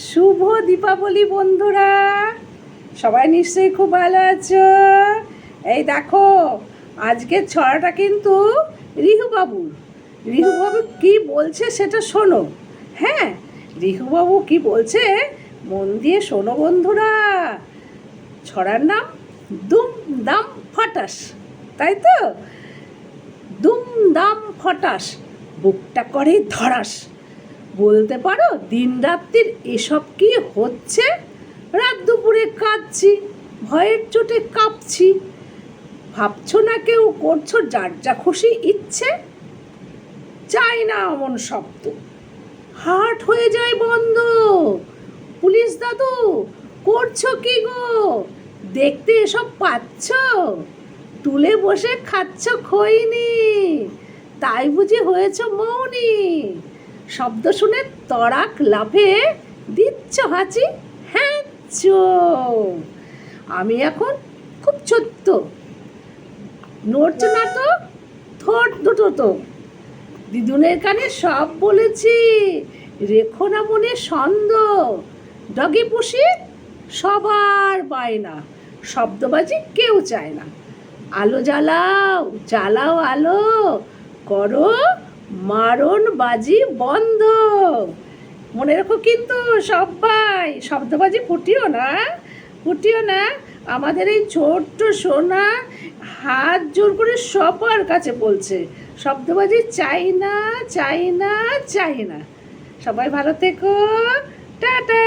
শুভ দীপাবলি বন্ধুরা, সবাই নিশ্চয়ই খুব ভালো আছো। এই দেখো, আজকের ছড়াটা কিন্তু রিহুবাবুর। রিহুবাবু কি বলছে সেটা শোনো। হ্যাঁ, রিহুবাবু কি বলছে মন দিয়ে শোনো বন্ধুরা। ছড়ার নাম দুম দাম ফটাস, তাই তো? দুম দাম ফটাস, বুকটা করে ধরাস। বলতে পারো দিন রাত্রির এসব কি হচ্ছে? রাত দুপুরে কাঁদছি, ভয়ের চোটে কাঁপছি। ভাবছো না কেউ করছো যার যা খুশি ইচ্ছে? চাই না অমন শব্দ, হাট হয়ে যায় বন্ধ। পুলিশ দাদু, করছো কি গো? দেখতে এসব পাচ্ছ? টুলে বসে খাচ্ছ খৈনি, তাই বুঝি হয়েছ মৌনি? শব্দ শুনে তড়াক লাফে দিচ্ছ হাঁচি। হ্যাঁ আমি এখন খুব ছোট্ট, নড়ছে না তো ঠোঁট দুটো তো। দিদুনের কানে সব বলেছি, রেখো না মনে সন্দেহ। ডগি পুষি সবার বায়না, শব্দবাজি কেউ চায় না। আলো জ্বালাও জ্বালাও আলো, করো মারণ বাজি বন্ধ। মনে রাখো কিন্তু সবাই, শব্দবাজি ফুটিও না। আমাদের এই ছোট্ট সোনা হাত জোর করে সবার কাছে বলছে, শব্দবাজি চাই না চাই না চাই না। সবাই ভালো থেকো, টাটা।